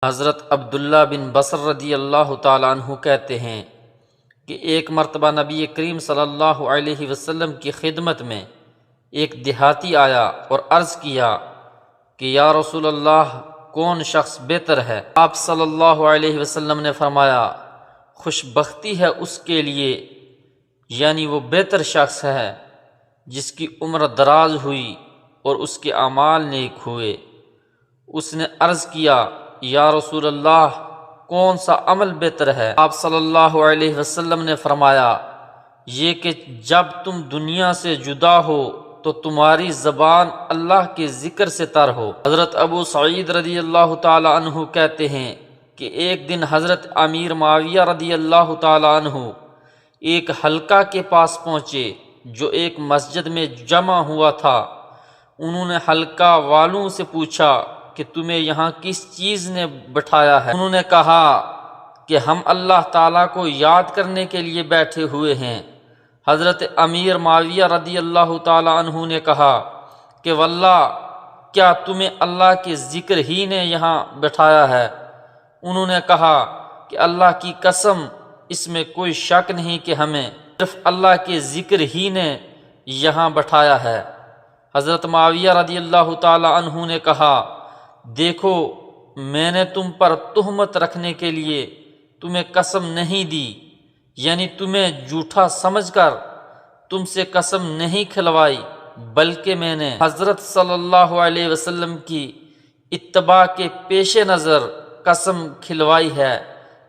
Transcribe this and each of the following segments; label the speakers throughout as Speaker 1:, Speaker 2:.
Speaker 1: حضرت عبداللہ بن بصر رضی اللہ تعالیٰ عنہ کہتے ہیں کہ ایک مرتبہ نبی کریم صلی اللہ علیہ وسلم کی خدمت میں ایک دیہاتی آیا اور عرض کیا کہ یا رسول اللہ، کون شخص بہتر ہے؟ آپ صلی اللہ علیہ وسلم نے فرمایا، خوش بختی ہے اس کے لیے، یعنی وہ بہتر شخص ہے جس کی عمر دراز ہوئی اور اس کے اعمال نیک ہوئے۔ اس نے عرض کیا، یا رسول اللہ، کون سا عمل بہتر ہے؟ آپ صلی اللہ علیہ وسلم نے فرمایا، یہ کہ جب تم دنیا سے جدا ہو تو تمہاری زبان اللہ کے ذکر سے تر ہو۔ حضرت ابو سعید رضی اللہ تعالی عنہ کہتے ہیں کہ ایک دن حضرت امیر معاویہ رضی اللہ تعالی عنہ ایک حلقہ کے پاس پہنچے جو ایک مسجد میں جمع ہوا تھا۔ انہوں نے حلقہ والوں سے پوچھا کہ تمہیں یہاں کس چیز نے بٹھایا ہے؟ انہوں نے کہا کہ ہم اللہ تعالیٰ کو یاد کرنے کے لیے بیٹھے ہوئے ہیں۔ حضرت امیر معاویہ رضی اللہ تعالی عنہ نے کہا کہ واللہ، کیا تمہیں اللہ کے ذکر ہی نے یہاں بٹھایا ہے؟ انہوں نے کہا کہ اللہ کی قسم، اس میں کوئی شک نہیں کہ ہمیں صرف اللہ کے ذکر ہی نے یہاں بٹھایا ہے۔ حضرت معاویہ رضی اللہ تعالی عنہ نے کہا، دیکھو، میں نے تم پر تہمت رکھنے کے لیے تمہیں قسم نہیں دی، یعنی تمہیں جھوٹا سمجھ کر تم سے قسم نہیں کھلوائی، بلکہ میں نے حضرت صلی اللہ علیہ وسلم کی اتباع کے پیش نظر قسم کھلوائی ہے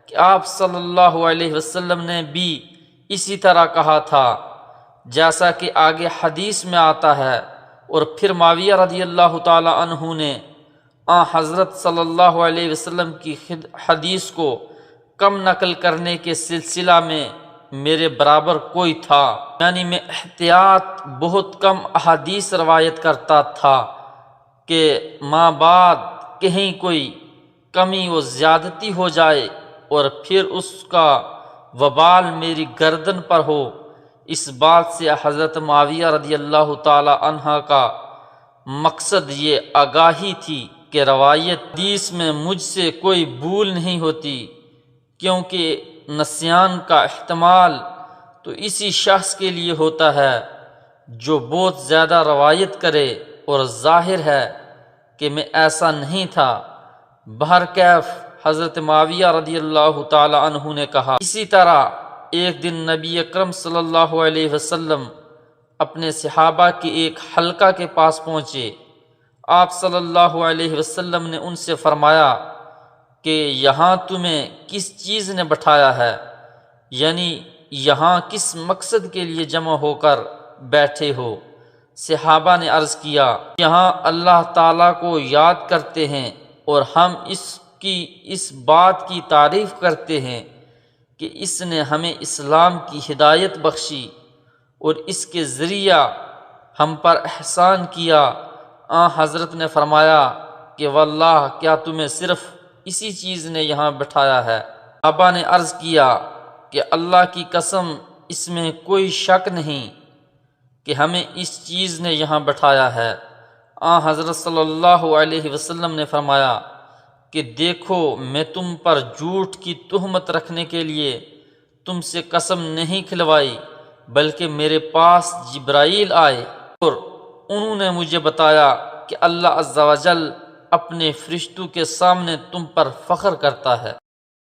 Speaker 1: کہ آپ صلی اللہ علیہ وسلم نے بھی اسی طرح کہا تھا، جیسا کہ آگے حدیث میں آتا ہے۔ اور پھر معاویہ رضی اللہ تعالی عنہ نے حضرت صلی اللہ علیہ وسلم کی حدیث کو کم نقل کرنے کے سلسلہ میں میرے برابر کوئی تھا، یعنی میں احتیاط بہت کم احادیث روایت کرتا تھا کہ ماں بعد کہیں کوئی کمی و زیادتی ہو جائے اور پھر اس کا وبال میری گردن پر ہو۔ اس بات سے حضرت معاویہ رضی اللہ تعالی عنہ کا مقصد یہ آگاہی تھی کہ روایت حدیث میں مجھ سے کوئی بھول نہیں ہوتی، کیونکہ نسیان کا احتمال تو اسی شخص کے لیے ہوتا ہے جو بہت زیادہ روایت کرے، اور ظاہر ہے کہ میں ایسا نہیں تھا۔ بہرکیف حضرت معاویہ رضی اللہ تعالی عنہ نے کہا۔ اسی طرح ایک دن نبی اکرم صلی اللہ علیہ وسلم اپنے صحابہ کی ایک حلقہ کے پاس پہنچے۔ آپ صلی اللہ علیہ وسلم نے ان سے فرمایا کہ یہاں تمہیں کس چیز نے بٹھایا ہے؟ یعنی یہاں کس مقصد کے لیے جمع ہو کر بیٹھے ہو؟ صحابہ نے عرض کیا، یہاں اللہ تعالیٰ کو یاد کرتے ہیں اور ہم اس بات کی تعریف کرتے ہیں کہ اس نے ہمیں اسلام کی ہدایت بخشی اور اس کے ذریعہ ہم پر احسان کیا۔ حضرت نے فرمایا کہ واللہ، کیا تمہیں صرف اسی چیز نے یہاں بٹھایا ہے؟ صحابہ نے عرض کیا کہ اللہ کی قسم، اس میں کوئی شک نہیں کہ ہمیں اس چیز نے یہاں بٹھایا ہے۔ حضرت صلی اللہ علیہ وسلم نے فرمایا کہ دیکھو، میں تم پر جھوٹ کی تہمت رکھنے کے لیے تم سے قسم نہیں کھلوائی، بلکہ میرے پاس جبرائیل آئے اور انہوں نے مجھے بتایا کہ اللہ عز و جل اپنے فرشتوں کے سامنے تم پر فخر کرتا ہے۔